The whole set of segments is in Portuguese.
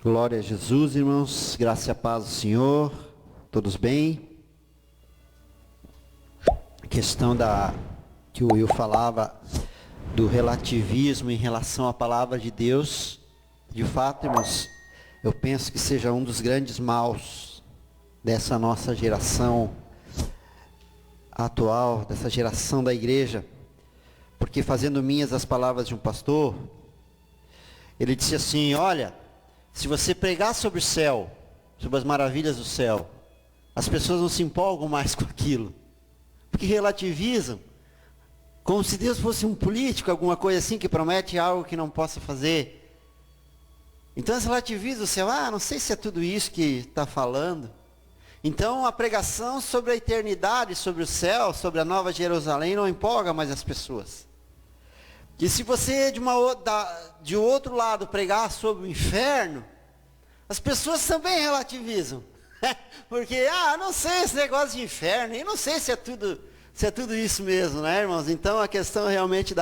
Glória a Jesus, irmãos. Graça e a paz do Senhor. Todos bem? A questão que o Will falava do relativismo em relação à palavra de Deus. De fato, irmãos, eu penso que seja um dos grandes maus dessa nossa geração atual, dessa geração da igreja. Porque fazendo minhas as palavras de um pastor, ele disse assim: olha, se você pregar sobre o céu, sobre as maravilhas do céu, as pessoas não se empolgam mais com aquilo, porque relativizam, como se Deus fosse um político, alguma coisa assim, que promete algo que não possa fazer. Então eles relativizam o céu. Não sei se é tudo isso que está falando. Então a pregação sobre a eternidade, sobre o céu, sobre a Nova Jerusalém, não empolga mais as pessoas. E se você de outro lado pregar sobre o inferno, as pessoas também relativizam. Porque, não sei esse negócio de inferno, e não sei se é tudo isso mesmo, né, irmãos? Então a questão realmente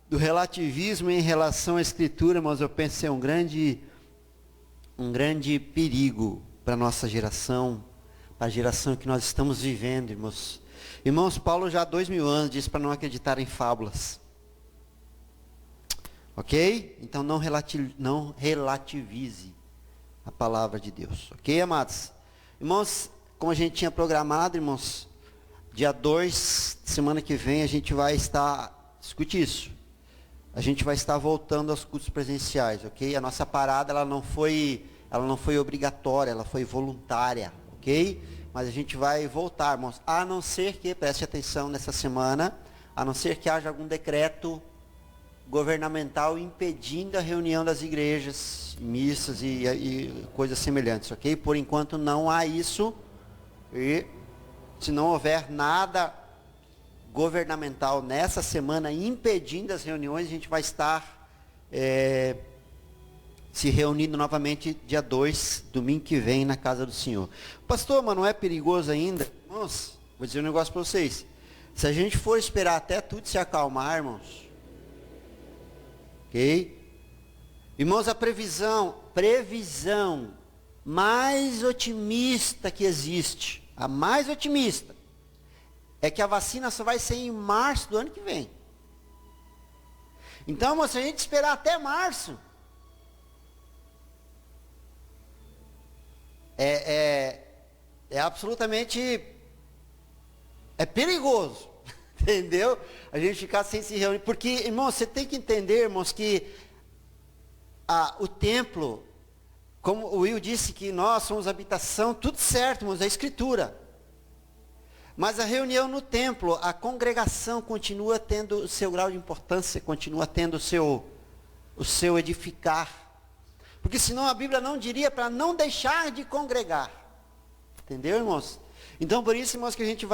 do relativismo em relação à Escritura, irmãos, eu penso ser um grande perigo para a nossa geração, para a geração que nós estamos vivendo, irmãos. Irmãos, Paulo já há 2000 anos disse para não acreditar em fábulas. Ok? Então não relativize a palavra de Deus. Ok, amados? Irmãos, como a gente tinha programado, irmãos, dia 2, semana que vem, a gente vai estar, escute isso, a gente vai estar voltando aos cultos presenciais, ok? A nossa parada, ela não foi obrigatória, ela foi voluntária, ok? Mas a gente vai voltar, irmãos, a não ser que, preste atenção nessa semana, a não ser que haja algum decreto governamental impedindo a reunião das igrejas, missas e coisas semelhantes, ok? Por enquanto não há isso, e se não houver nada governamental nessa semana impedindo as reuniões, a gente vai estar se reunindo novamente dia 2, domingo que vem, na casa do Senhor. Pastor, mas não é perigoso ainda? Irmãos, vou dizer um negócio para vocês. Se a gente for esperar até tudo se acalmar, irmãos, ok? Irmãos, a previsão mais otimista que existe, a mais otimista, é que a vacina só vai ser em março do ano que vem. Então, irmãos, se a gente esperar até março, é absolutamente perigoso. Entendeu? A gente ficar sem se reunir. Porque, irmãos, você tem que entender, irmãos, que o templo, como o Will disse que nós somos habitação, tudo certo, irmãos, é a Escritura. Mas a reunião no templo, a congregação continua tendo o seu grau de importância, continua tendo o seu edificar. Porque senão a Bíblia não diria para não deixar de congregar. Entendeu, irmãos? Então, por isso, irmãos, que a gente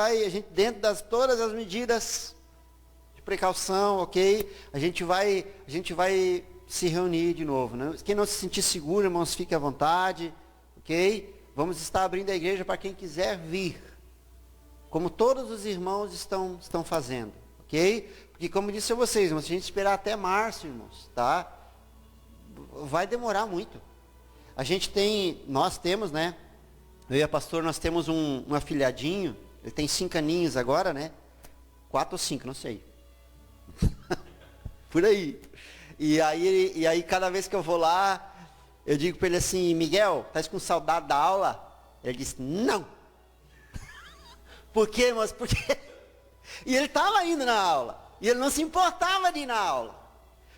dentro das todas as medidas de precaução, ok? A gente vai se reunir de novo, né? Quem não se sentir seguro, irmãos, fique à vontade, ok? Vamos estar abrindo a igreja para quem quiser vir, como todos os irmãos estão fazendo, ok? Porque, como disse a vocês, irmãos, se a gente esperar até março, irmãos, tá? Vai demorar muito. Nós temos, né? Eu e a pastor, nós temos um afilhadinho, ele tem 5 aninhos agora, né? 4 ou 5, não sei. Por aí. E aí, cada vez que eu vou lá, eu digo para ele assim: Miguel, tá com saudade da aula? Ele disse: não. Por quê, irmãos? Porque... E ele estava indo na aula. E ele não se importava de ir na aula.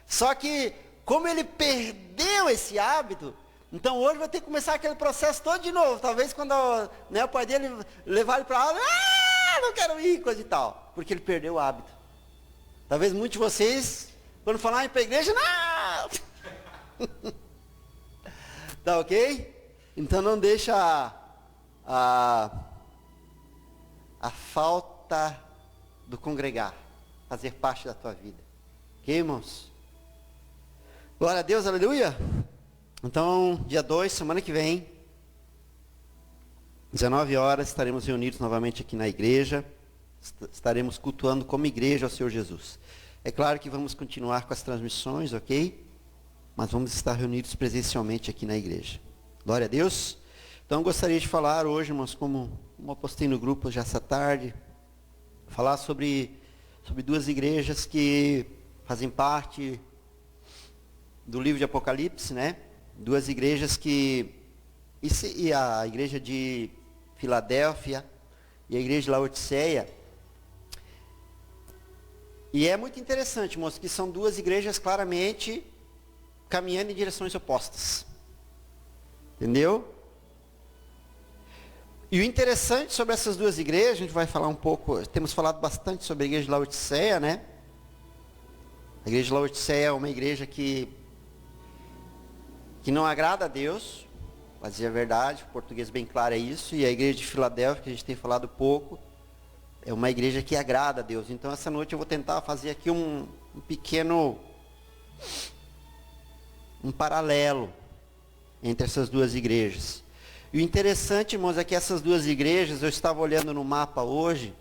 Só que, como ele perdeu esse hábito, então hoje vai ter que começar aquele processo todo de novo. Talvez quando o pai dele levar ele para a aula, não quero ir, coisa e tal. Porque ele perdeu o hábito. Talvez muitos de vocês, quando falarem para a igreja, não! Tá ok? Então não deixa a falta do congregar fazer parte da tua vida. Ok, irmãos? Glória a Deus, aleluia! Então, dia 2, semana que vem, 19 horas, estaremos reunidos novamente aqui na igreja. Estaremos cultuando como igreja ao Senhor Jesus. É claro que vamos continuar com as transmissões, ok? mas vamos estar reunidos presencialmente aqui na igreja. Glória a Deus. Então eu gostaria de falar hoje, irmãos, como eu postei no grupo já essa tarde, falar sobre duas igrejas que fazem parte do livro de Apocalipse, né? Duas igrejas e a igreja de Filadélfia e a igreja de Laodiceia. E é muito interessante, moço, que são duas igrejas claramente caminhando em direções opostas. Entendeu? E o interessante sobre essas duas igrejas, a gente vai falar um pouco, temos falado bastante sobre a igreja de Laodiceia, né? A igreja de Laodiceia é uma igreja que não agrada a Deus, para dizer a verdade, o português bem claro é isso, e a igreja de Filadélfia, que a gente tem falado pouco, é uma igreja que agrada a Deus. Então essa noite eu vou tentar fazer aqui um pequeno paralelo entre essas duas igrejas. E o interessante, irmãos, é que essas duas igrejas, eu estava olhando no mapa hoje,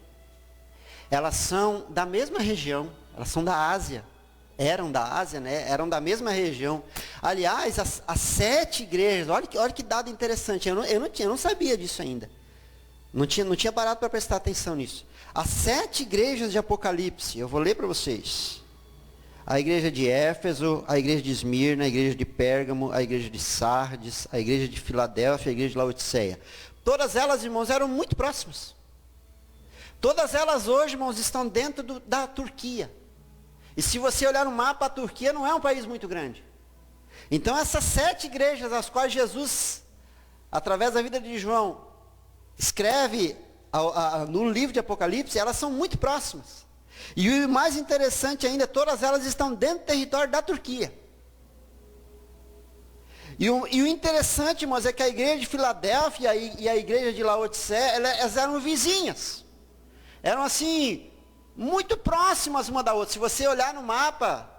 elas são da mesma região, elas são da Ásia, eram da Ásia, né? Eram da mesma região. Aliás, as 7 igrejas, olha que dado interessante, eu não sabia disso ainda. Não tinha parado para prestar atenção nisso. As 7 igrejas de Apocalipse, eu vou ler para vocês. A igreja de Éfeso, a igreja de Esmirna, a igreja de Pérgamo, a igreja de Sardes, a igreja de Filadélfia, a igreja de Laodiceia. Todas elas, irmãos, eram muito próximas. Todas elas hoje, irmãos, estão dentro da Turquia. E se você olhar no mapa, a Turquia não é um país muito grande. Então essas 7 igrejas, as quais Jesus, através da vida de João, escreve no livro de Apocalipse, elas são muito próximas. E o mais interessante ainda, todas elas estão dentro do território da Turquia. E o interessante, irmãos, é que a igreja de Filadélfia e a igreja de Laodiceia, elas eram vizinhas. Eram assim, muito próximas uma da outra. Se você olhar no mapa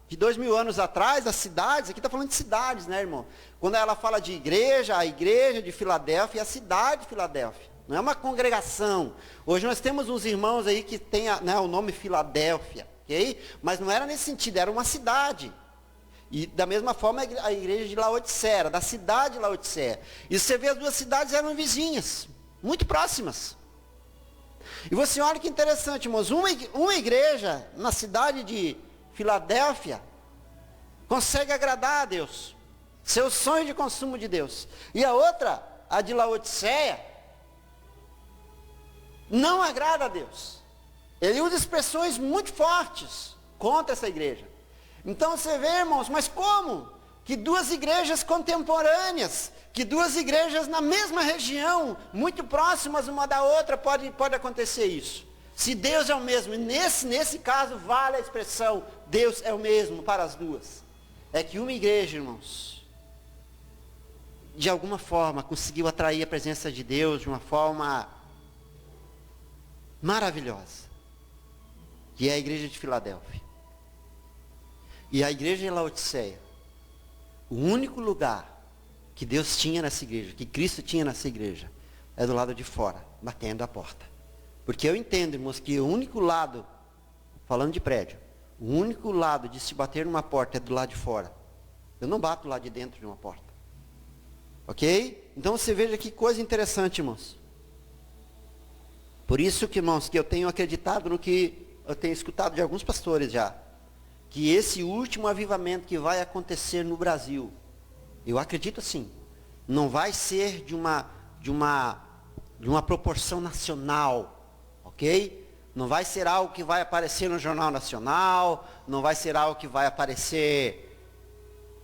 de 2000 anos atrás, as cidades, aqui está falando de cidades, né, irmão? Quando ela fala de igreja, a igreja de Filadélfia e a cidade de Filadélfia. Não é uma congregação. Hoje nós temos uns irmãos aí que tem o nome Filadélfia, ok? Mas não era nesse sentido, era uma cidade. E da mesma forma a igreja de Laodiceia, era da cidade de Laodiceia. E você vê as duas cidades eram vizinhas, muito próximas. E você olha que interessante, irmãos, uma igreja na cidade de Filadélfia consegue agradar a Deus, seu sonho de consumo de Deus. E a outra, a de Laodiceia, não agrada a Deus. Ele usa expressões muito fortes contra essa igreja. Então você vê, irmãos, mas como? Que duas igrejas contemporâneas, que duas igrejas na mesma região, muito próximas uma da outra, pode acontecer isso. Se Deus é o mesmo, e nesse caso vale a expressão, Deus é o mesmo para as duas. É que uma igreja, irmãos, de alguma forma conseguiu atrair a presença de Deus de uma forma maravilhosa, que é a igreja de Filadélfia. E a igreja de Laodiceia, o único lugar que Deus tinha nessa igreja, que Cristo tinha nessa igreja, é do lado de fora, batendo a porta. Porque eu entendo, irmãos, que o único lado, falando de prédio, o único lado de se bater numa porta é do lado de fora. Eu não bato lá de dentro de uma porta. Ok? Então você veja que coisa interessante, irmãos. Por isso que, irmãos, que eu tenho acreditado no que eu tenho escutado de alguns pastores já. Que esse último avivamento que vai acontecer no Brasil, eu acredito assim, não vai ser de uma proporção nacional, ok? Não vai ser algo que vai aparecer no Jornal Nacional, não vai ser algo que vai aparecer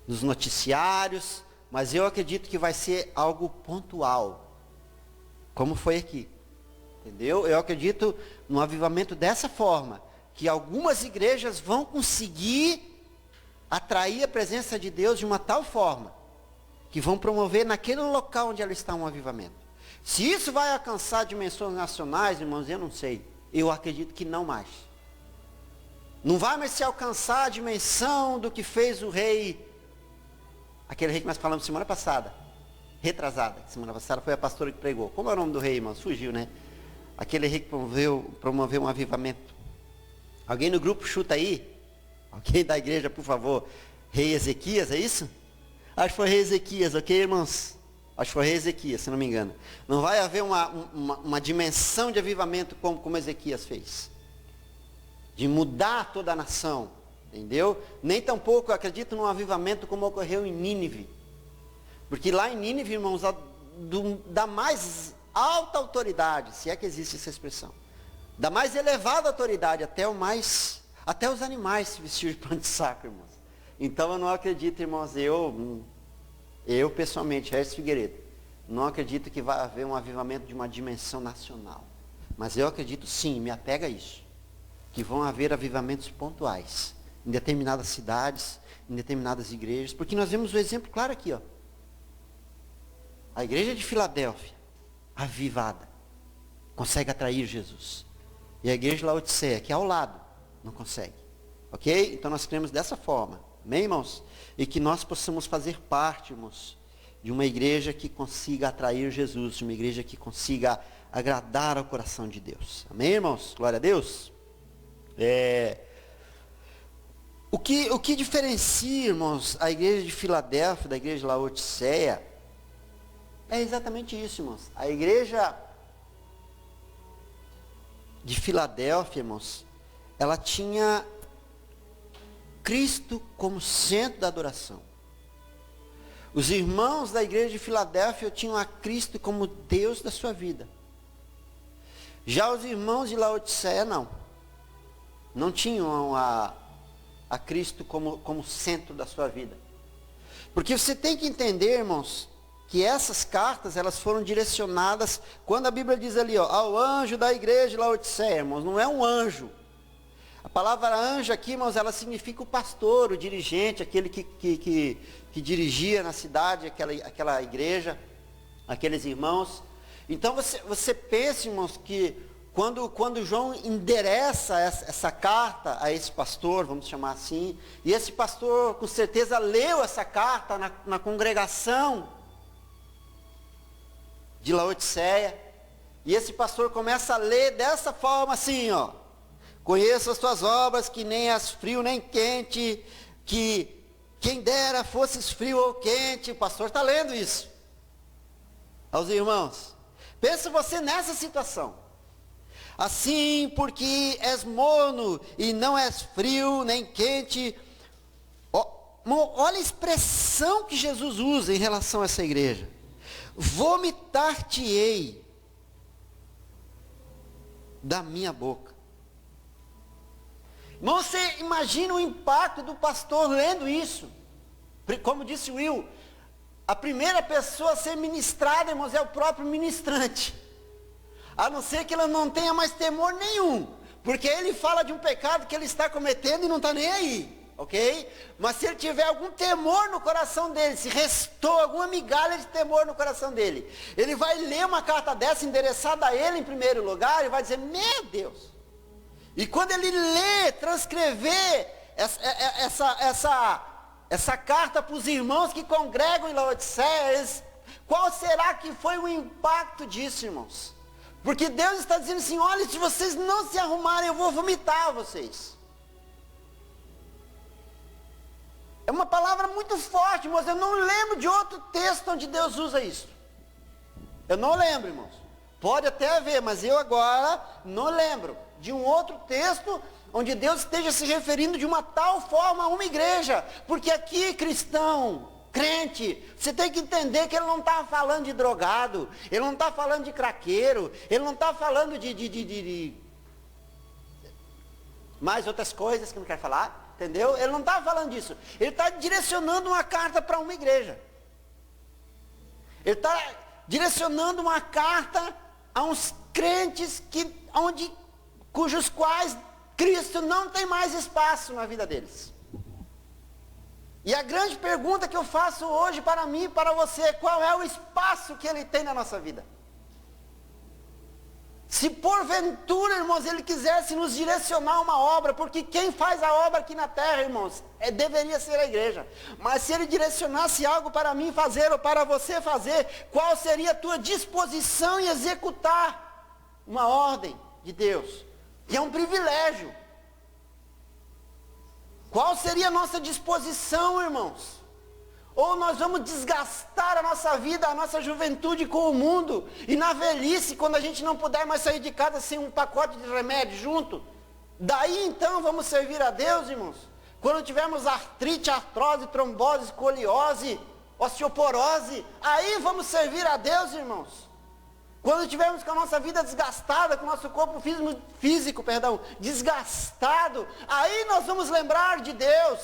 nos noticiários, mas eu acredito que vai ser algo pontual, como foi aqui. Entendeu? Eu acredito num avivamento dessa forma, que algumas igrejas vão conseguir atrair a presença de Deus de uma tal forma, que vão promover naquele local onde ela está um avivamento. Se isso vai alcançar dimensões nacionais, irmãos, eu não sei. Eu acredito que não mais. Não vai mais se alcançar a dimensão do que fez o rei, aquele rei que nós falamos semana passada, retrasada, semana passada foi a pastora que pregou. Como é o nome do rei, irmãos? Fugiu, né? Aquele rei que promoveu um avivamento. Alguém no grupo chuta aí? Alguém da igreja, por favor. Rei Ezequias, é isso? Acho que foi rei Ezequias, ok, irmãos? Acho que foi rei Ezequias, se não me engano. Não vai haver uma dimensão de avivamento como Ezequias fez. De mudar toda a nação, entendeu? Nem tampouco eu acredito num avivamento como ocorreu em Nínive. Porque lá em Nínive, irmãos, da mais alta autoridade, se é que existe essa expressão, da mais elevada autoridade até os animais se vestiram de pano de saco, irmãos. Então eu não acredito, irmãos, eu pessoalmente, Regis Figueiredo, não acredito que vai haver um avivamento de uma dimensão nacional. Mas eu acredito sim, me apega a isso, que vão haver avivamentos pontuais, em determinadas cidades, em determinadas igrejas, porque nós vemos o exemplo claro aqui, ó. A igreja de Filadélfia, avivada, consegue atrair Jesus. E a igreja de Laodiceia, que é ao lado, não consegue. Ok? Então nós cremos dessa forma. Amém, irmãos? E que nós possamos fazer parte, irmãos, de uma igreja que consiga atrair Jesus, de uma igreja que consiga agradar ao coração de Deus. Amém, irmãos? Glória a Deus. O que diferencia, irmãos, a igreja de Filadélfia da igreja de Laodiceia é exatamente isso, irmãos. A igreja de Filadélfia, irmãos, ela tinha Cristo como centro da adoração. Os irmãos da igreja de Filadélfia tinham a Cristo como Deus da sua vida. Já os irmãos de Laodiceia não tinham a Cristo como centro da sua vida. Porque você tem que entender, irmãos, que essas cartas, elas foram direcionadas, quando a Bíblia diz ali, ó, ao anjo da igreja de Laodiceia, irmãos, não é um anjo. A palavra anjo aqui, irmãos, ela significa o pastor, o dirigente, aquele que dirigia na cidade, aquela igreja, aqueles irmãos. Então você pensa, irmãos, que quando João endereça essa carta a esse pastor, vamos chamar assim, e esse pastor com certeza leu essa carta na congregação de Laodiceia, e esse pastor começa a ler dessa forma assim, ó: conheço as tuas obras, que nem és frio nem quente, que quem dera fosses frio ou quente. O pastor está lendo isso aos irmãos. Pensa você nessa situação. Assim, porque és morno e não és frio nem quente. Olha a expressão que Jesus usa em relação a essa igreja: vomitar-te-ei da minha boca. Irmão, você imagina o impacto do pastor lendo isso. Como disse o Will, a primeira pessoa a ser ministrada, irmãos, é o próprio ministrante. A não ser que ele não tenha mais temor nenhum. Porque ele fala de um pecado que ele está cometendo e não está nem aí. Ok? Mas se ele tiver algum temor no coração dele, se restou alguma migalha de temor no coração dele, ele vai ler uma carta dessa endereçada a ele em primeiro lugar e vai dizer: meu Deus. E quando ele lê, transcrever essa carta para os irmãos que congregam em Laodiceia, qual será que foi o impacto disso, irmãos? Porque Deus está dizendo assim: olha, se vocês não se arrumarem, eu vou vomitar vocês. É uma palavra muito forte, irmãos. Eu não lembro de outro texto onde Deus usa isso. Eu não lembro, irmãos. Pode até haver, mas eu agora não lembro de um outro texto onde Deus esteja se referindo de uma tal forma a uma igreja. Porque aqui, cristão, crente, você tem que entender que ele não está falando de drogado, ele não está falando de craqueiro, ele não está falando de mais outras coisas que não quer falar, entendeu? Ele não está falando disso. Ele está direcionando uma carta para uma igreja. Ele está direcionando uma carta a uns crentes cujos quais Cristo não tem mais espaço na vida deles. E a grande pergunta que eu faço hoje para mim e para você: qual é o espaço que Ele tem na nossa vida? Se porventura, irmãos, Ele quisesse nos direcionar uma obra, porque quem faz a obra aqui na terra, irmãos, deveria ser a igreja. Mas se Ele direcionasse algo para mim fazer ou para você fazer, qual seria a tua disposição em executar uma ordem de Deus? Que é um privilégio. Qual seria a nossa disposição, irmãos? Ou nós vamos desgastar a nossa vida, a nossa juventude com o mundo, e na velhice, quando a gente não puder mais sair de casa sem um pacote de remédio junto, daí então vamos servir a Deus, irmãos? Quando tivermos artrite, artrose, trombose, escoliose, osteoporose, aí vamos servir a Deus, irmãos? Quando tivermos com a nossa vida desgastada, com o nosso corpo físico, desgastado, aí nós vamos lembrar de Deus.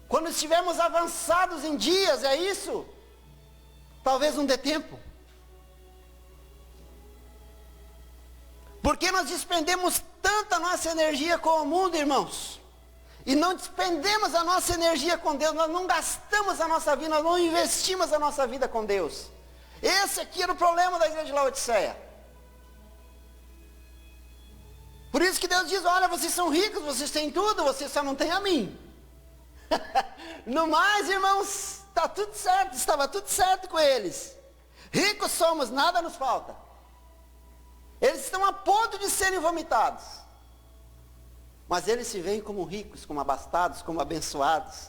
Quando estivermos avançados em dias, é isso? Talvez não dê tempo. Porque nós despendemos tanta nossa energia com o mundo, irmãos. E não despendemos a nossa energia com Deus, nós não gastamos a nossa vida, nós não investimos a nossa vida com Deus. Esse aqui era o problema da igreja de Laodiceia. Por isso que Deus diz, olha, vocês são ricos, vocês têm tudo, vocês só não têm a mim. No mais, irmãos, está tudo certo, estava tudo certo com eles. Ricos somos, nada nos falta. Eles estão a ponto de serem vomitados. Mas eles se veem como ricos, como abastados, como abençoados.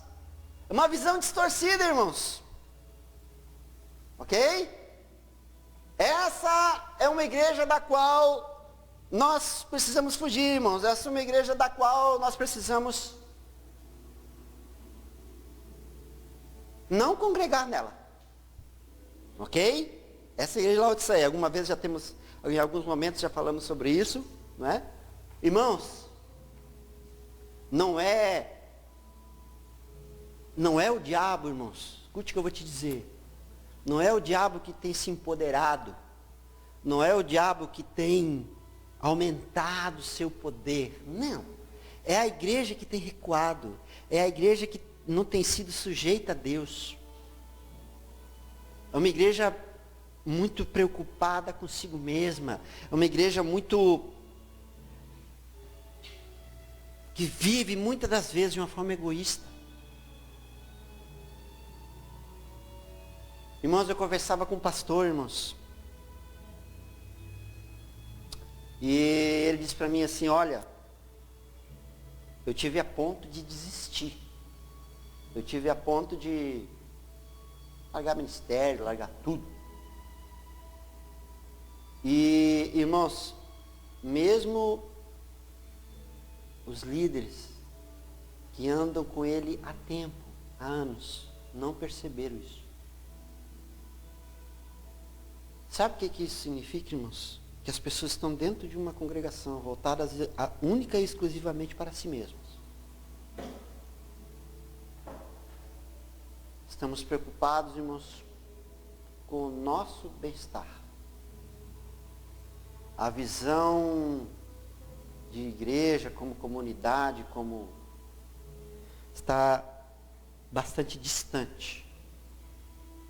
É uma visão distorcida, irmãos. Ok? Essa é uma igreja da qual nós precisamos fugir, irmãos. Essa é uma igreja da qual nós precisamos não congregar nela. Ok? Essa é a igreja de Laodiceia. Alguma vez já temos, em alguns momentos já falamos sobre isso, não é? Irmãos, não é o diabo, irmãos. Escute o que eu vou te dizer. Não é o diabo que tem se empoderado. Não é o diabo que tem aumentado o seu poder. Não. É a igreja que tem recuado. É a igreja que não tem sido sujeita a Deus. É uma igreja muito preocupada consigo mesma. É uma igreja que vive muitas das vezes de uma forma egoísta. Irmãos, eu conversava com um pastor, irmãos. E ele disse para mim assim, olha, eu tive a ponto de desistir. Eu tive a ponto de largar ministério, largar tudo. E, irmãos, mesmo os líderes que andam com ele há tempo, há anos, não perceberam isso. Sabe o que isso significa, irmãos? Que as pessoas estão dentro de uma congregação voltadas única e exclusivamente para si mesmas. Estamos preocupados, irmãos, com o nosso bem-estar. A visão de igreja, como comunidade, está bastante distante.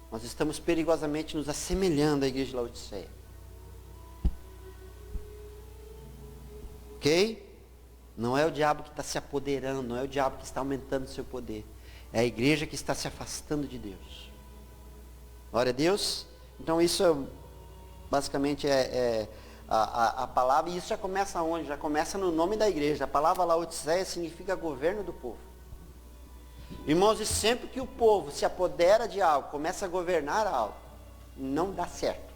Nós estamos perigosamente nos assemelhando à igreja de Laodiceia. Ok? Não é o diabo que está se apoderando, não é o diabo que está aumentando o seu poder. É a igreja que está se afastando de Deus. Glória a Deus. Então isso basicamente é a palavra, e isso já começa onde? Já começa no nome da igreja. A palavra Laodiceia significa governo do povo. Irmãos, e sempre que o povo se apodera de algo, começa a governar algo, não dá certo.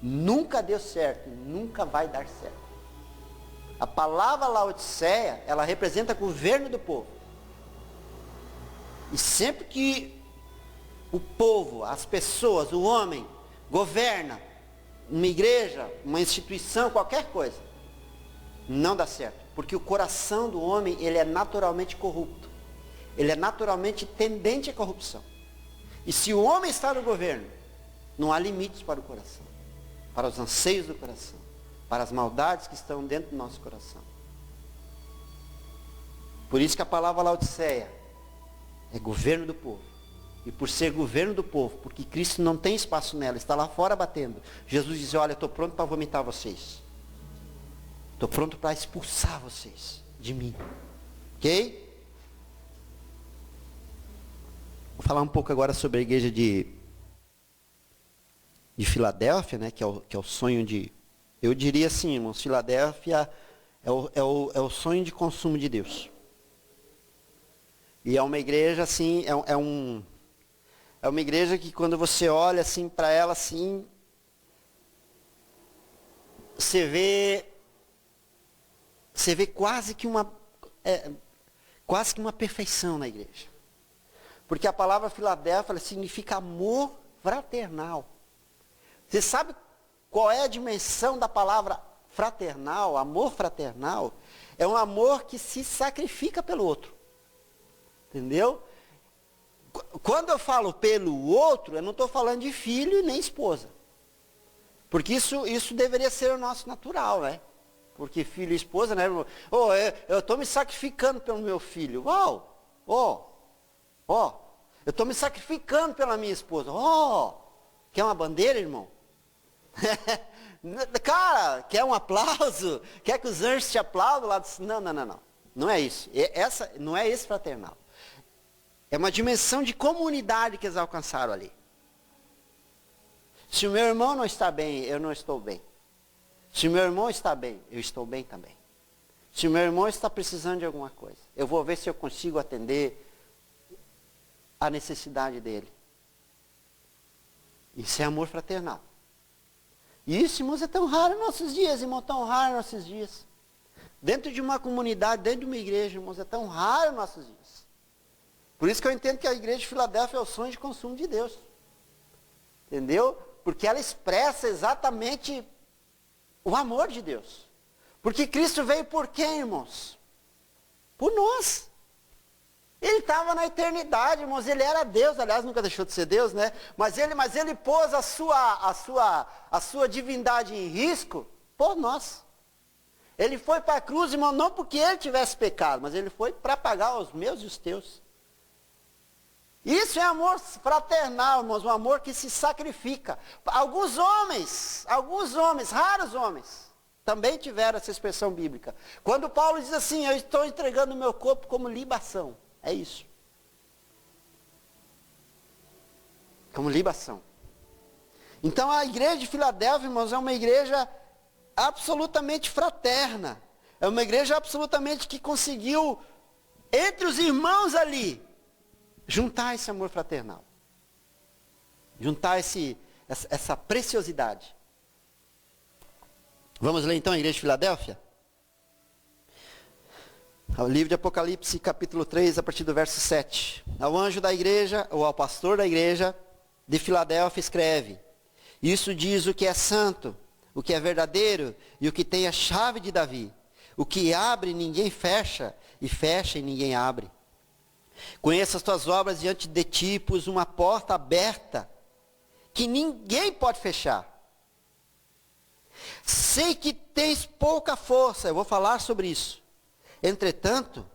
Nunca deu certo, nunca vai dar certo. A palavra Laodiceia, ela representa governo do povo. E sempre que o povo, as pessoas, o homem, governa uma igreja, uma instituição, qualquer coisa, não dá certo. Porque o coração do homem, ele é naturalmente corrupto. Ele é naturalmente tendente à corrupção. E se o homem está no governo, não há limites para o coração, para os anseios do coração, para as maldades que estão dentro do nosso coração. Por isso que a palavra Laodiceia é governo do povo. E por ser governo do povo, porque Cristo não tem espaço nela, está lá fora batendo, Jesus diz, olha, estou pronto para vomitar vocês. Estou pronto para expulsar vocês de mim. Ok? Vou falar um pouco agora sobre a igreja de Filadélfia, né, que é o sonho de... Eu diria assim, irmãos, Filadélfia é o sonho de consumo de Deus. E é uma igreja assim, é uma igreja que quando você olha assim para ela assim, você vê quase que uma perfeição na igreja. Porque a palavra Filadélfia significa amor fraternal. Você sabe qual é a dimensão da palavra fraternal, amor fraternal? É um amor que se sacrifica pelo outro. Entendeu? Quando eu falo pelo outro, eu não estou falando de filho e nem esposa. Porque isso deveria ser o nosso natural, né? Porque filho e esposa, né? Oh, eu estou me sacrificando pelo meu filho. Uau! Eu estou me sacrificando pela minha esposa. Quer uma bandeira, irmão? Cara, quer um aplauso? Quer que os anjos te aplaudam lá? Não. Não é isso. Não é esse fraternal. É uma dimensão de comunidade que eles alcançaram ali. Se o meu irmão não está bem, eu não estou bem. Se o meu irmão está bem, eu estou bem também. Se o meu irmão está precisando de alguma coisa, eu vou ver se eu consigo atender a necessidade dele. Isso é amor fraternal. E isso, irmãos, é tão raro em nossos dias, irmão, tão raro em nossos dias. Dentro de uma comunidade, dentro de uma igreja, irmãos, é tão raro em nossos dias. Por isso que eu entendo que a igreja de Filadélfia é o sonho de consumo de Deus. Entendeu? Porque ela expressa exatamente o amor de Deus. Porque Cristo veio por quem, irmãos? Por nós. Ele estava na eternidade, irmãos. Ele era Deus, aliás, nunca deixou de ser Deus, né? Mas ele pôs a sua divindade em risco por nós. Ele foi para a cruz, irmão, não porque ele tivesse pecado, mas ele foi para pagar os meus e os teus. Isso é amor fraternal, irmãos, um amor que se sacrifica. Alguns homens, raros homens, também tiveram essa expressão bíblica. Quando Paulo diz assim, eu estou entregando o meu corpo como libação. É isso. Como libação. Então a igreja de Filadélfia, irmãos, é uma igreja absolutamente fraterna. É uma igreja absolutamente que conseguiu, entre os irmãos ali, juntar esse amor fraternal. Juntar essa preciosidade. Vamos ler então a igreja de Filadélfia? O livro de Apocalipse, capítulo 3, a partir do verso 7. Ao anjo da igreja, ou ao pastor da igreja de Filadélfia escreve: isso diz o que é santo, o que é verdadeiro e o que tem a chave de Davi. O que abre ninguém fecha, e fecha e ninguém abre. Conheço as tuas obras diante de ti, pus uma porta aberta, que ninguém pode fechar. Sei que tens pouca força, eu vou falar sobre isso. Entretanto,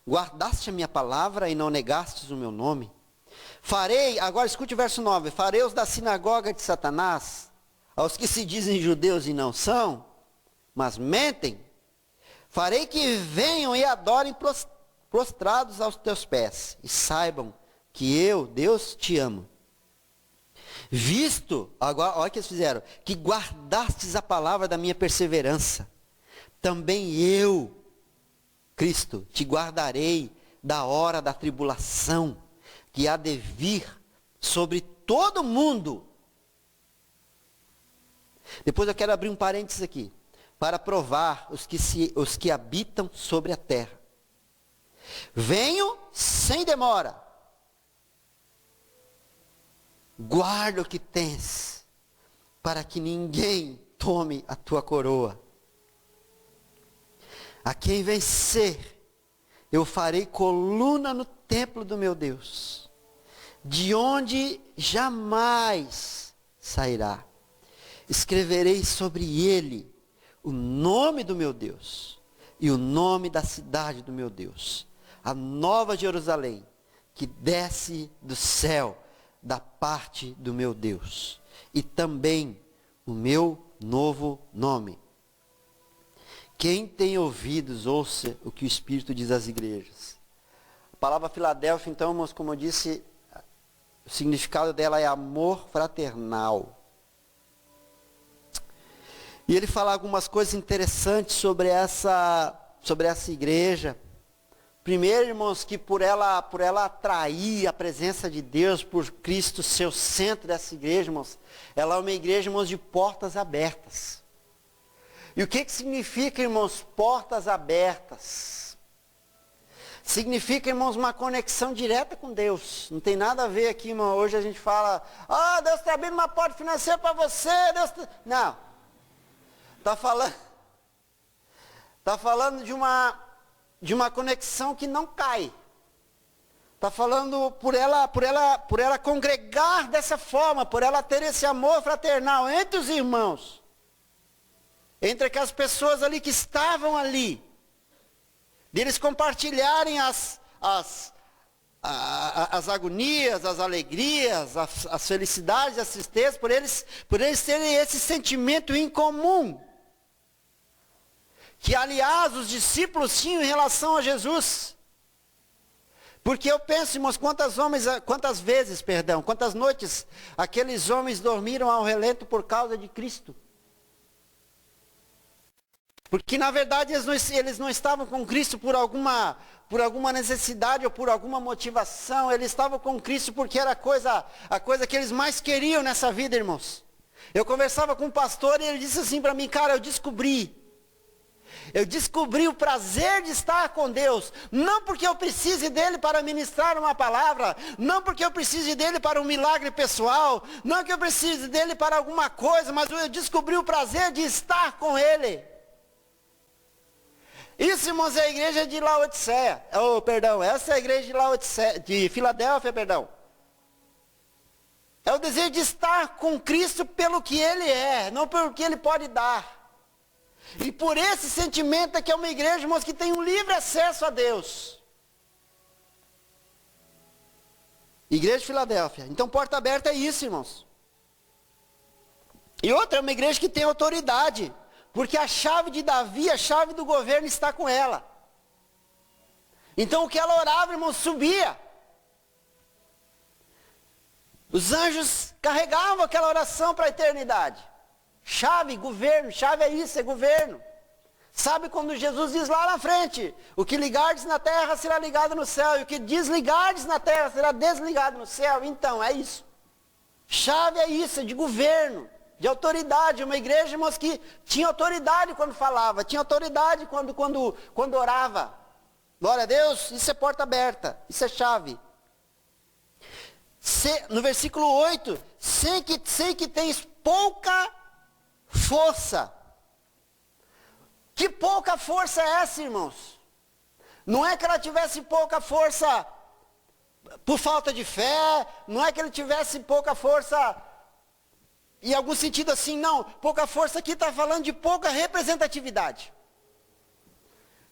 guardaste a minha palavra e não negastes o meu nome. Farei, agora escute o verso 9, farei os da sinagoga de Satanás, aos que se dizem judeus e não são, mas mentem. Farei que venham e adorem prostrados aos teus pés, e saibam que eu, Deus, te amo. Visto, agora, olha o que eles fizeram, que guardastes a palavra da minha perseverança, também eu, Cristo, te guardarei da hora da tribulação, que há de vir sobre todo mundo. Depois eu quero abrir um parênteses aqui, para provar os que habitam sobre a terra. Venho sem demora. Guarda o que tens, para que ninguém tome a tua coroa. A quem vencer, eu farei coluna no templo do meu Deus, de onde jamais sairá. Escreverei sobre ele o nome do meu Deus e o nome da cidade do meu Deus, a nova Jerusalém, que desce do céu da parte do meu Deus, e também o meu novo nome. Quem tem ouvidos, ouça o que o Espírito diz às igrejas. A palavra Filadélfia, então, irmãos, como eu disse, o significado dela é amor fraternal. E ele fala algumas coisas interessantes sobre essa igreja, Primeiro, irmãos, que por ela atrair a presença de Deus, por Cristo ser o centro dessa igreja, irmãos, ela é uma igreja, irmãos, de portas abertas. E o que significa, irmãos, portas abertas? Significa, irmãos, uma conexão direta com Deus. Não tem nada a ver aqui, irmão. Hoje a gente fala, Deus está abrindo uma porta financeira para você. Não. Está falando de uma conexão que não cai. Está falando por ela congregar dessa forma, por ela ter esse amor fraternal entre os irmãos. Entre aquelas pessoas ali que estavam ali. Deles compartilharem as agonias, as alegrias, as felicidades, as tristezas, por eles terem esse sentimento em comum. Que, aliás, os discípulos tinham em relação a Jesus. Porque eu penso, irmãos, quantas noites aqueles homens dormiram ao relento por causa de Cristo. Porque, na verdade, eles não estavam com Cristo por alguma necessidade ou por alguma motivação. Eles estavam com Cristo porque era a coisa que eles mais queriam nessa vida, irmãos. Eu conversava com um pastor e ele disse assim para mim, cara, eu descobri o prazer de estar com Deus, não porque eu precise dele para ministrar uma palavra, não porque eu precise dele para um milagre pessoal, não que eu precise dele para alguma coisa, mas eu descobri o prazer de estar com ele. Isso, irmãos, é a igreja de Laodiceia. Essa é a igreja de Laodiceia, de Filadélfia, É o desejo de estar com Cristo pelo que ele é, não pelo que ele pode dar. E por esse sentimento é que é uma igreja, irmãos, que tem um livre acesso a Deus. Igreja de Filadélfia. Então, porta aberta é isso, irmãos. E outra, é uma igreja que tem autoridade. Porque a chave de Davi, a chave do governo está com ela. Então o que ela orava, irmãos, subia. Os anjos carregavam aquela oração para a eternidade. Chave, governo, chave é isso, é governo. Sabe quando Jesus diz lá na frente, o que ligardes na terra será ligado no céu, e o que desligardes na terra será desligado no céu? Então, é isso. Chave é isso, é de governo. De autoridade, uma igreja, irmãos, que tinha autoridade quando falava, tinha autoridade quando orava. Glória a Deus, isso é porta aberta, isso é chave. No versículo 8, sei que tens pouca força. Que pouca força é essa, irmãos? Não é que ela tivesse pouca força por falta de fé, não é que ele tivesse pouca força... Em algum sentido assim, não. Pouca força aqui está falando de pouca representatividade.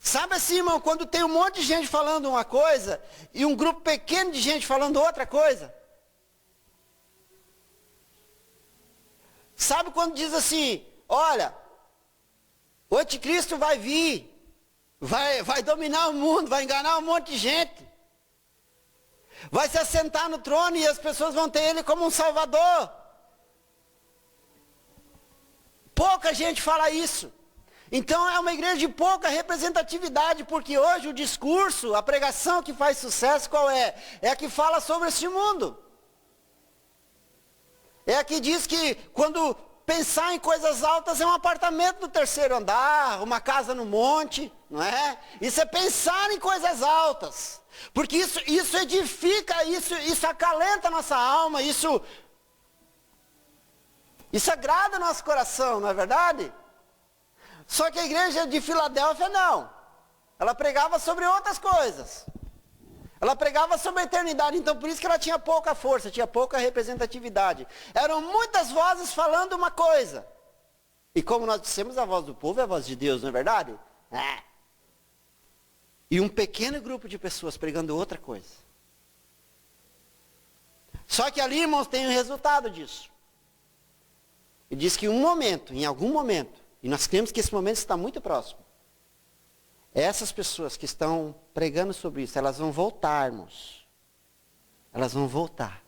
Sabe assim, irmão, quando tem um monte de gente falando uma coisa e um grupo pequeno de gente falando outra coisa? Sabe quando diz assim, olha, o anticristo vai vir, vai dominar o mundo, vai enganar um monte de gente. Vai se assentar no trono e as pessoas vão ter ele como um salvador. Pouca gente fala isso. Então é uma igreja de pouca representatividade, porque hoje o discurso, a pregação que faz sucesso, qual é? É a que fala sobre este mundo. É a que diz que quando pensar em coisas altas é um apartamento no terceiro andar, uma casa no monte, não é? Isso é pensar em coisas altas. Porque isso edifica, isso acalenta a nossa alma, isso agrada nosso coração, não é verdade? Só que a igreja de Filadélfia não. Ela pregava sobre outras coisas. Ela pregava sobre a eternidade, então por isso que ela tinha pouca força, tinha pouca representatividade. Eram muitas vozes falando uma coisa. E como nós dissemos, a voz do povo é a voz de Deus, não é verdade? É. E um pequeno grupo de pessoas pregando outra coisa. Só que ali, irmãos, tem o resultado disso. E diz que em algum momento, e nós cremos que esse momento está muito próximo, essas pessoas que estão pregando sobre isso, elas vão voltar, irmãos. Elas vão voltar.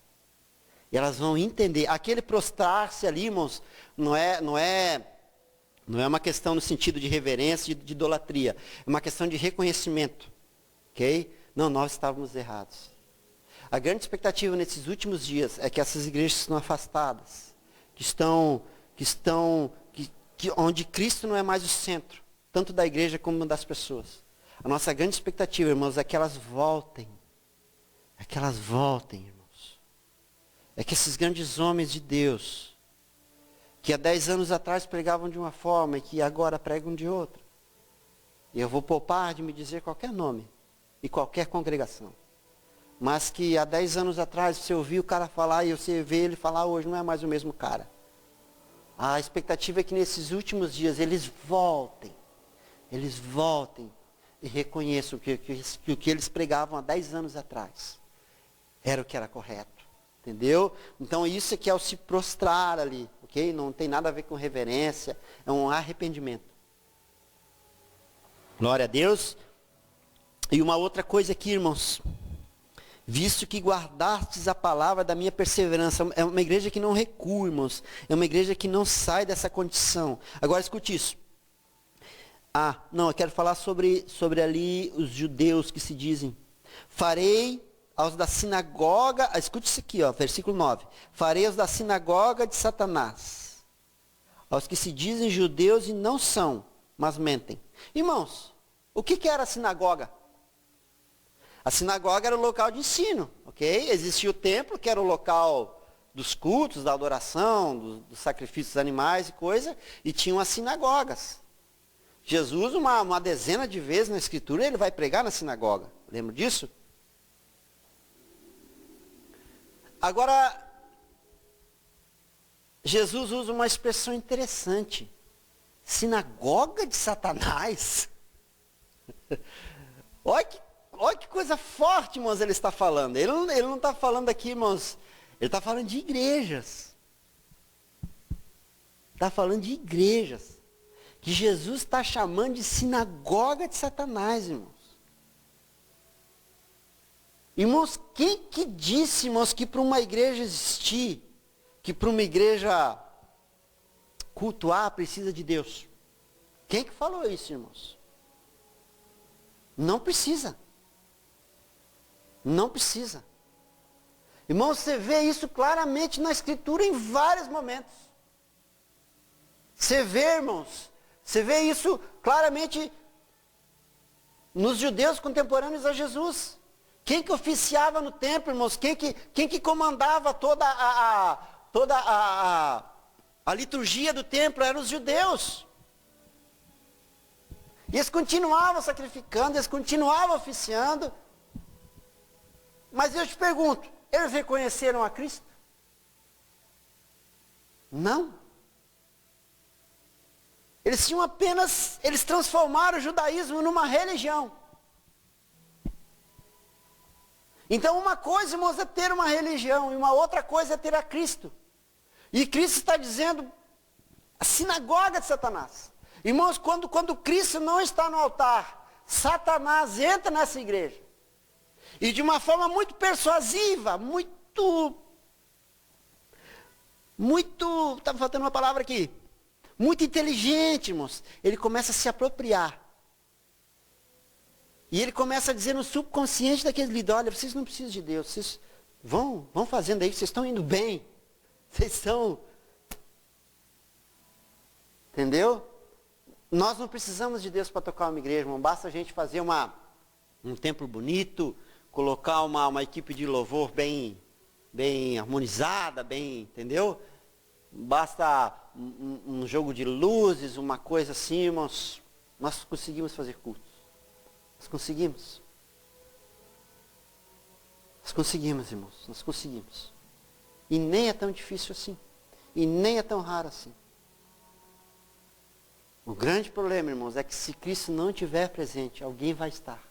E elas vão entender. Aquele prostrar-se ali, irmãos, não é uma questão no sentido de reverência e de idolatria. É uma questão de reconhecimento. ok? Não, nós estávamos errados. A grande expectativa nesses últimos dias é que essas igrejas estão afastadas, onde Cristo não é mais o centro, tanto da igreja como das pessoas. A nossa grande expectativa, irmãos, é que elas voltem. É que elas voltem, irmãos. É que esses grandes homens de Deus, que há 10 anos atrás pregavam de uma forma e que agora pregam de outra. E eu vou poupar de me dizer qualquer nome e qualquer congregação. Mas que há 10 anos atrás você ouviu o cara falar e você vê ele falar hoje, não é mais o mesmo cara. A expectativa é que nesses últimos dias eles voltem e reconheçam que o que eles pregavam há 10 anos atrás era o que era correto. Entendeu? Então isso aqui é o se prostrar ali, ok? Não tem nada a ver com reverência, é um arrependimento. Glória a Deus. E uma outra coisa aqui, irmãos. Visto que guardastes a palavra da minha perseverança. É uma igreja que não recua, irmãos. É uma igreja que não sai dessa condição. Agora escute isso. Eu quero falar sobre ali os judeus que se dizem. Farei aos da sinagoga, escute isso aqui, versículo 9. Farei aos da sinagoga de Satanás. Aos que se dizem judeus e não são, mas mentem. Irmãos, o que era a sinagoga? A sinagoga era o local de ensino, ok? Existia o templo, que era o local dos cultos, da adoração, dos sacrifícios animais e coisa, e tinham as sinagogas. Jesus, uma dezena de vezes na Escritura, ele vai pregar na sinagoga. Lembra disso? Agora, Jesus usa uma expressão interessante. Sinagoga de Satanás? Olha que coisa forte, irmãos, ele está falando. Ele não está falando aqui, irmãos, ele está falando de igrejas. Está falando de igrejas. Que Jesus está chamando de sinagoga de Satanás, irmãos. Irmãos, quem que disse, irmãos, que para uma igreja existir, que para uma igreja cultuar precisa de Deus? Quem que falou isso, irmãos? Não precisa. Não precisa. Irmãos, você vê isso claramente na Escritura em vários momentos. Você vê, irmãos, você vê isso claramente nos judeus contemporâneos a Jesus. Quem que oficiava no templo, irmãos? Quem que comandava toda a liturgia do templo? Eram os judeus. E eles continuavam sacrificando, eles continuavam oficiando. Mas eu te pergunto, eles reconheceram a Cristo? Não. Eles transformaram o judaísmo numa religião. Então uma coisa, irmãos, é ter uma religião, e uma outra coisa é ter a Cristo. E Cristo está dizendo, a sinagoga de Satanás. Irmãos, quando Cristo não está no altar, Satanás entra nessa igreja. E de uma forma muito persuasiva, está faltando uma palavra aqui, muito inteligente, irmãos, ele começa a se apropriar. E ele começa a dizer no subconsciente daquele líder, olha, vocês não precisam de Deus, vocês vão fazendo aí, vocês estão indo bem. Vocês estão... Entendeu? Nós não precisamos de Deus para tocar uma igreja, irmão. Basta a gente fazer um templo bonito, colocar uma equipe de louvor bem harmonizada, entendeu? Basta um jogo de luzes, uma coisa assim, irmãos. Nós conseguimos fazer cultos. Nós conseguimos. Nós conseguimos, irmãos. Nós conseguimos. E nem é tão difícil assim. E nem é tão raro assim. O grande problema, irmãos, é que se Cristo não estiver presente, alguém vai estar.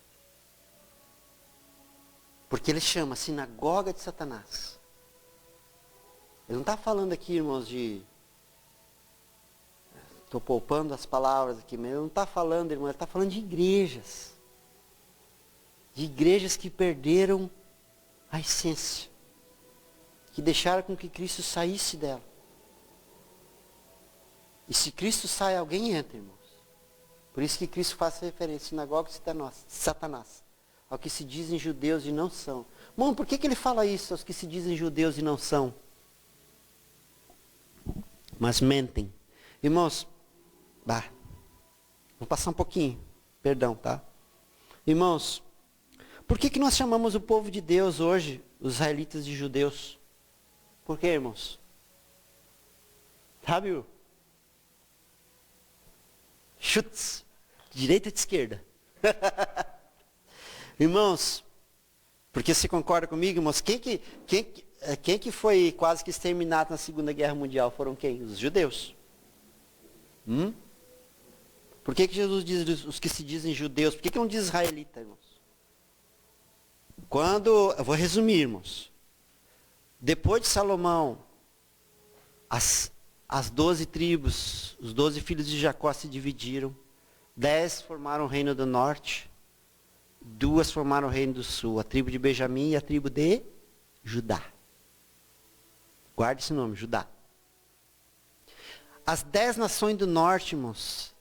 Porque ele chama sinagoga de Satanás. Ele não está falando aqui, irmãos, de... Estou poupando as palavras aqui, mas ele não está falando, irmão, ele está falando de igrejas. De igrejas que perderam a essência. Que deixaram com que Cristo saísse dela. E se Cristo sai, alguém entra, irmãos. Por isso que Cristo faz referência à sinagoga de Satanás. ao que se dizem judeus e não são. Irmão, por que ele fala isso aos que se dizem judeus e não são? Mas mentem. Irmãos, vou passar um pouquinho, perdão, tá? Irmãos, por que nós chamamos o povo de Deus hoje, os israelitas, de judeus? Por quê, irmãos? Sabe? Chutes, de direita e de esquerda. Irmãos, porque você concorda comigo, irmãos? Quem que foi quase que exterminado na Segunda Guerra Mundial? Foram quem? Os judeus. Por que Jesus diz os que se dizem judeus? Por que não diz israelita, irmãos? Eu vou resumir, irmãos. Depois de Salomão, as 12 tribos, os 12 filhos de Jacó se dividiram. 10 formaram o reino do norte. 2 formaram o reino do sul. A tribo de Benjamim e a tribo de Judá. Guarde esse nome, Judá. As 10 nações do norte, irmãos,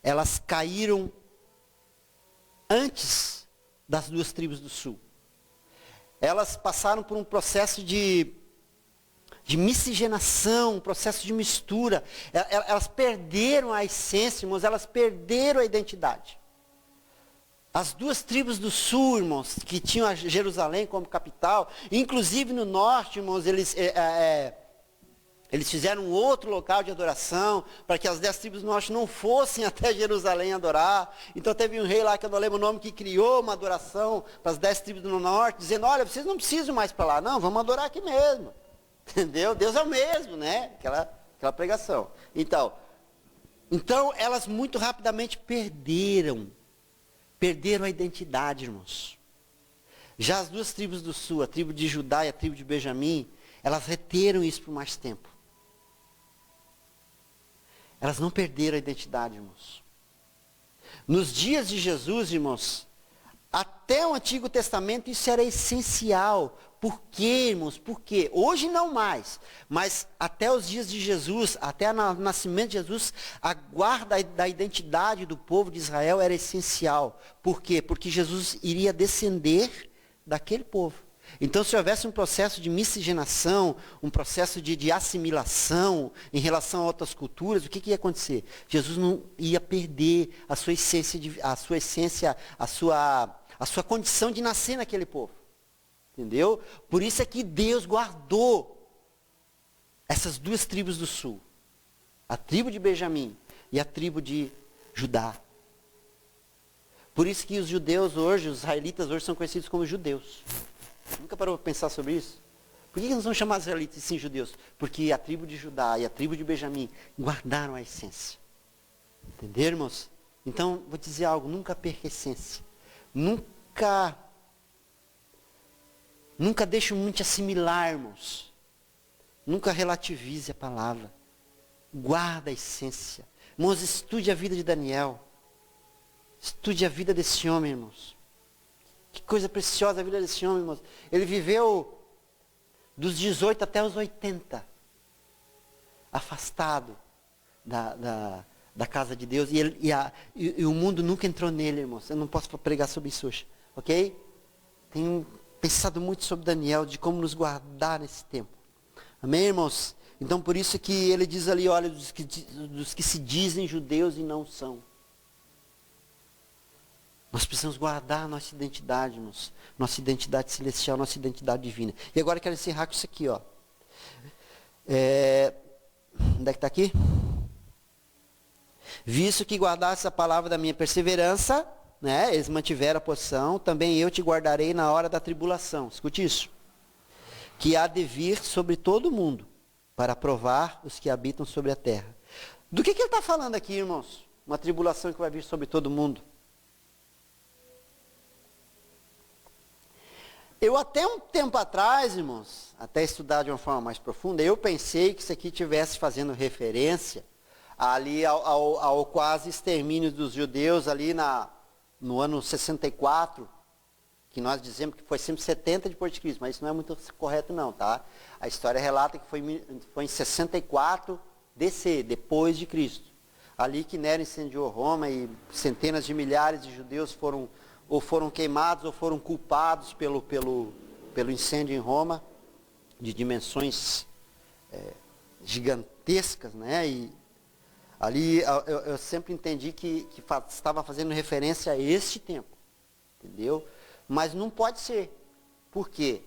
elas caíram antes das 2 tribos do sul. Elas passaram por um processo de miscigenação, um processo de mistura. Elas perderam a essência, irmãos, elas perderam a identidade. As 2 tribos do sul, irmãos, que tinham a Jerusalém como capital, inclusive no norte, irmãos, eles fizeram um outro local de adoração, para que as 10 tribos do norte não fossem até Jerusalém adorar. Então teve um rei lá, que eu não lembro o nome, que criou uma adoração para as 10 tribos do norte, dizendo, olha, vocês não precisam mais para lá, não, vamos adorar aqui mesmo. Entendeu? Deus é o mesmo, né? Aquela pregação. Então, elas muito rapidamente perderam a identidade, irmãos. Já as 2 tribos do sul, a tribo de Judá e a tribo de Benjamim, elas reteram isso por mais tempo. Elas não perderam a identidade, irmãos. Nos dias de Jesus, irmãos, até o Antigo Testamento isso era essencial. Por quê, irmãos? Por quê? Hoje não mais, mas até os dias de Jesus, até o nascimento de Jesus, a guarda da identidade do povo de Israel era essencial. Por quê? Porque Jesus iria descender daquele povo. Então, se houvesse um processo de miscigenação, um processo de assimilação em relação a outras culturas, o que ia acontecer? Jesus não ia perder a sua essência, a sua condição de nascer naquele povo. Entendeu? Por isso é que Deus guardou essas 2 tribos do sul. A tribo de Benjamim e a tribo de Judá. Por isso que os judeus hoje, os israelitas hoje são conhecidos como judeus. Nunca parou para pensar sobre isso? Por que nós vamos chamar israelitas e sim judeus? Porque a tribo de Judá e a tribo de Benjamim guardaram a essência. Entenderam, irmãos? Então, vou dizer algo, nunca perca a essência. Nunca deixe muito assimilar, irmãos. Nunca relativize a palavra. Guarda a essência. Irmãos, estude a vida de Daniel. Estude a vida desse homem, irmãos. Que coisa preciosa a vida desse homem, irmãos. Ele viveu dos 18 até os 80. Afastado da casa de Deus. E o mundo nunca entrou nele, irmãos. Eu não posso pregar sobre isso hoje. Ok? Tenho pensado muito sobre Daniel, de como nos guardar nesse tempo. Amém, irmãos? Então, por isso que ele diz ali, olha, dos que se dizem judeus e não são. Nós precisamos guardar a nossa identidade, irmãos. Nossa identidade celestial, nossa identidade divina. E agora eu quero encerrar com isso aqui, ó. Onde é que está aqui? Visto que guardasse a palavra da minha perseverança, né? Eles mantiveram a posição, também eu te guardarei na hora da tribulação. Escute isso. Que há de vir sobre todo o mundo, para provar os que habitam sobre a terra. Do que ele está falando aqui, irmãos? Uma tribulação que vai vir sobre todo mundo. Eu até um tempo atrás, irmãos, até estudar de uma forma mais profunda, eu pensei que isso aqui estivesse fazendo referência ali ao quase extermínio dos judeus ali no ano 64, que nós dizemos que foi sempre 70 depois de Cristo, mas isso não é muito correto não, tá? A história relata que foi em 64 DC, depois de Cristo. Ali que Nero incendiou Roma e centenas de milhares de judeus foram ou foram queimados, ou foram culpados pelo incêndio em Roma, de dimensões gigantescas, né? E ali eu sempre entendi que estava fazendo referência a este tempo, entendeu? Mas não pode ser. Por quê?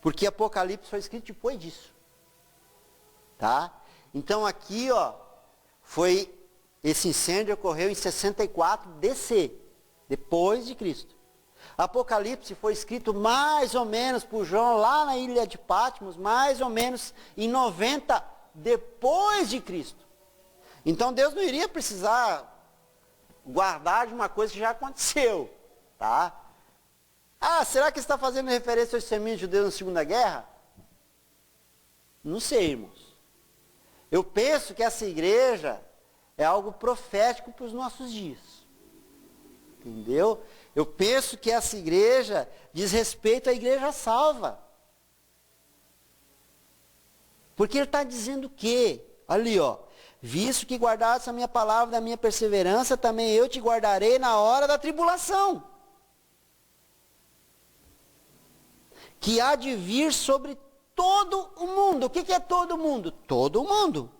Porque Apocalipse foi escrito depois disso. Tá? Então aqui, esse incêndio ocorreu em 64 DC, depois de Cristo. Apocalipse foi escrito mais ou menos por João lá na ilha de Patmos, mais ou menos em 90 depois de Cristo. Então Deus não iria precisar guardar de uma coisa que já aconteceu, tá? Será que está fazendo referência aos extermínios judeus na Segunda Guerra? Não sei, irmãos. Eu penso que essa igreja é algo profético para os nossos dias. Entendeu? Eu penso que essa igreja diz respeito à igreja salva. Porque ele está dizendo o quê? Ali, visto que guardaste a minha palavra da minha perseverança, também eu te guardarei na hora da tribulação, que há de vir sobre todo o mundo. O que é todo o mundo? Todo o mundo.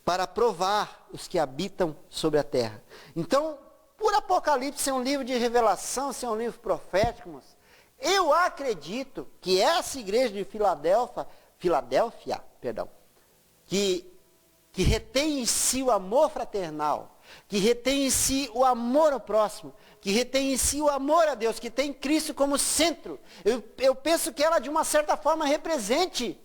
Para provar os que habitam sobre a terra. Então, por Apocalipse ser um livro de revelação, ser um livro profético, irmãos, eu acredito que essa igreja de Filadélfia, que retém em si o amor fraternal, que retém em si o amor ao próximo, que retém em si o amor a Deus, que tem Cristo como centro. Eu penso que ela, de uma certa forma, represente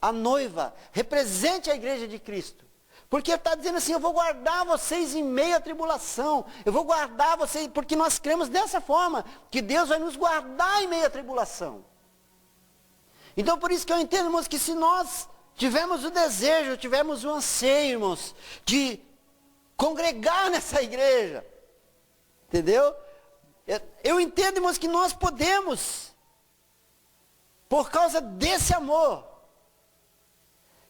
a noiva, represente a igreja de Cristo. Porque ele está dizendo assim, eu vou guardar vocês em meio à tribulação. Eu vou guardar vocês, porque nós cremos dessa forma, que Deus vai nos guardar em meio à tribulação. Então, por isso que eu entendo, irmãos, que se nós tivermos o desejo, tivermos o anseio, irmãos, de congregar nessa igreja, entendeu? Eu entendo, irmãos, que nós podemos, por causa desse amor,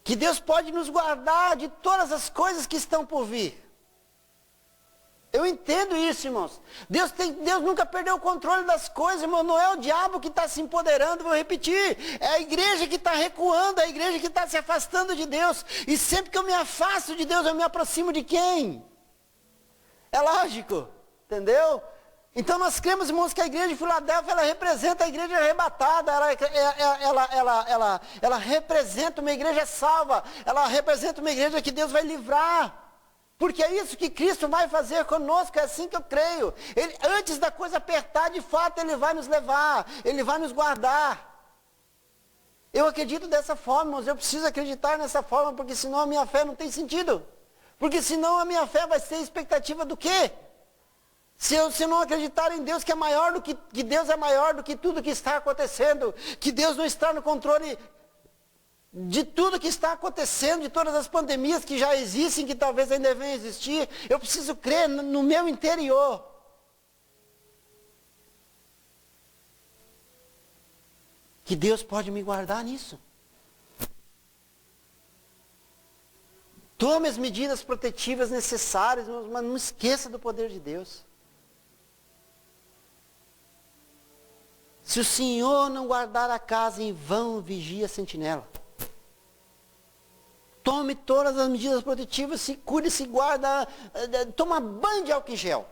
que Deus pode nos guardar de todas as coisas que estão por vir. Eu entendo isso, irmãos. Deus nunca perdeu o controle das coisas, irmão. Não é o diabo que está se empoderando, vou repetir. É a igreja que está recuando, é a igreja que está se afastando de Deus. E sempre que eu me afasto de Deus, eu me aproximo de quem? É lógico, entendeu? Então nós cremos, irmãos, que a igreja de Filadélfia, ela representa a igreja arrebatada, ela representa uma igreja salva, ela representa uma igreja que Deus vai livrar. Porque é isso que Cristo vai fazer conosco, é assim que eu creio. Antes da coisa apertar, de fato, Ele vai nos levar, Ele vai nos guardar. Eu acredito dessa forma, irmãos, eu preciso acreditar nessa forma, porque senão a minha fé não tem sentido. Porque senão a minha fé vai ser expectativa do quê? Se eu não acreditar em Deus, que Deus é maior do que tudo que está acontecendo, que Deus não está no controle de tudo que está acontecendo, de todas as pandemias que já existem, que talvez ainda venham a existir, eu preciso crer no meu interior. Que Deus pode me guardar nisso. Tome as medidas protetivas necessárias, mas não esqueça do poder de Deus. Se o Senhor não guardar a casa, em vão vigia a sentinela. Tome todas as medidas protetivas, se cuide, se guarda, toma banho de álcool em gel.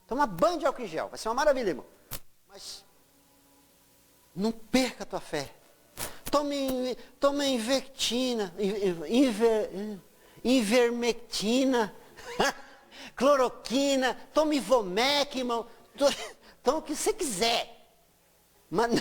Toma banho de álcool em gel, vai ser uma maravilha, irmão. Mas não perca a tua fé. Tome ivermectina, cloroquina, tome Ivomec, irmão. Tome o que você quiser. Mas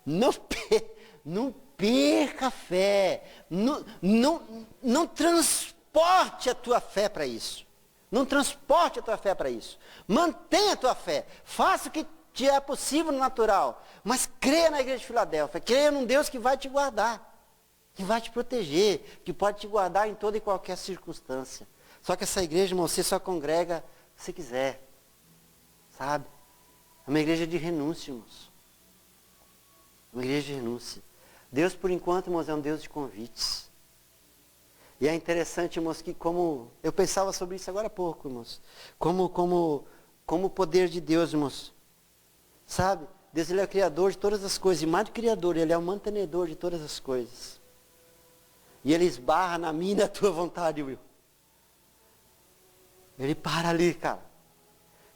não perca a fé. Não transporte a tua fé para isso. Não transporte a tua fé para isso. Mantenha a tua fé. Faça o que te é possível no natural. Mas creia na igreja de Filadélfia. Creia num Deus que vai te guardar. Que vai te proteger. Que pode te guardar em toda e qualquer circunstância. Só que essa igreja, irmão, você só congrega se quiser. Sabe? É uma igreja de renúncia, irmãos. Uma igreja de renúncia. Deus, por enquanto, irmãos, é um Deus de convites. E é interessante, irmãos, que como... Eu pensava sobre isso agora há pouco, irmãos. Como como o poder de Deus, irmãos. Sabe? Deus, Ele é o Criador de todas as coisas. E mais do que Criador, Ele é o mantenedor de todas as coisas. E Ele esbarra na minha e na tua vontade, Will. Ele para ali, cara.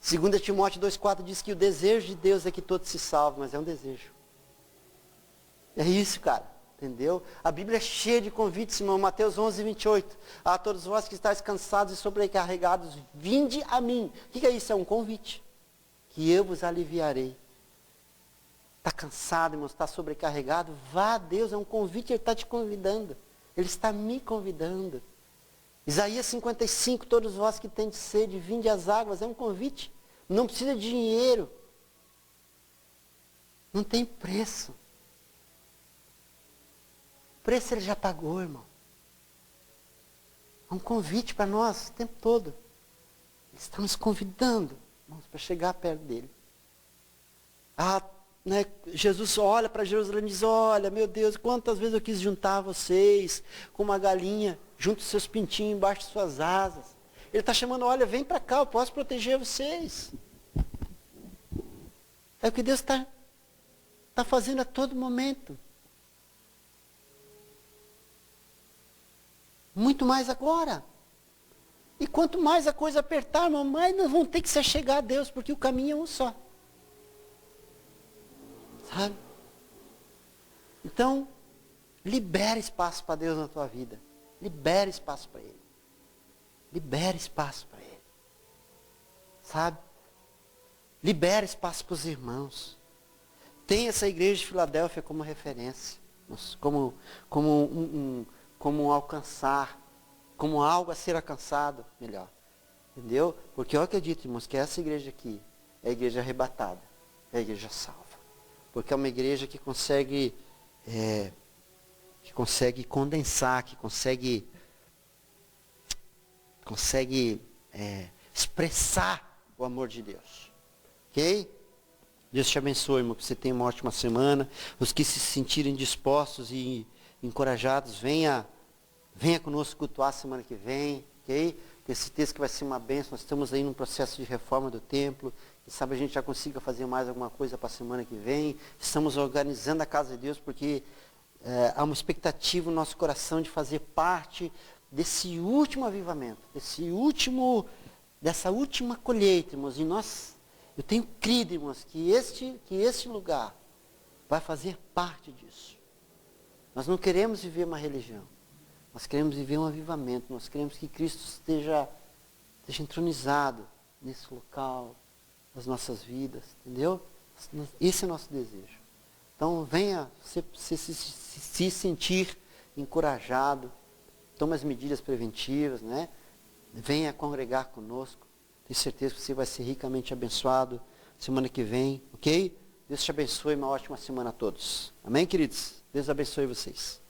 2 Timóteo 2,4 diz que o desejo de Deus é que todos se salvem, mas é um desejo. É isso, cara. Entendeu? A Bíblia é cheia de convites, irmão. Mateus 11:28. A todos vós que estáis cansados e sobrecarregados, vinde a mim. O que é isso? É um convite. Que eu vos aliviarei. Está cansado, irmão? Está sobrecarregado? Vá a Deus, é um convite, Ele está te convidando. Ele está me convidando. Isaías 55, todos vós que tendes sede, vinde às águas, é um convite. Não precisa de dinheiro. Não tem preço. O preço Ele já pagou, irmão. É um convite para nós o tempo todo. Ele está nos convidando, irmãos, para chegar perto dEle. Jesus olha para Jerusalém e diz, olha, meu Deus, quantas vezes eu quis juntar vocês com uma galinha, junto os seus pintinhos embaixo de suas asas. Ele está chamando, olha, vem para cá, eu posso proteger vocês. É o que Deus está fazendo a todo momento. Muito mais agora. E quanto mais a coisa apertar, irmão, mais nós vamos ter que se achegar a Deus, porque o caminho é um só. Sabe? Então, libera espaço para Deus na tua vida. Libera espaço para Ele. Libera espaço para Ele. Sabe? Libera espaço para os irmãos. Tem essa igreja de Filadélfia como referência. Como alcançar. Como algo a ser alcançado. Melhor. Entendeu? Porque eu acredito, irmãos, que essa igreja aqui é a igreja arrebatada. É a igreja salva. Porque é uma igreja que consegue condensar, que consegue expressar o amor de Deus. Ok? Deus te abençoe, irmão, que você tenha uma ótima semana. Os que se sentirem dispostos e encorajados, venha conosco cultuar semana que vem. Ok? Tenho certeza que vai ser uma bênção. Nós estamos aí num processo de reforma do templo. Quem sabe a gente já consiga fazer mais alguma coisa para a semana que vem. Estamos organizando a casa de Deus porque há uma expectativa no nosso coração de fazer parte desse último avivamento, dessa última colheita, irmãos. E eu tenho crido, irmãos, que este lugar vai fazer parte disso. Nós não queremos viver uma religião. Nós queremos viver um avivamento. Nós queremos que Cristo esteja entronizado nesse local, nas nossas vidas, entendeu? Esse é o nosso desejo. Então, venha se sentir encorajado, tome as medidas preventivas, né? Venha congregar conosco. Tenho certeza que você vai ser ricamente abençoado semana que vem, ok? Deus te abençoe, uma ótima semana a todos. Amém, queridos? Deus abençoe vocês.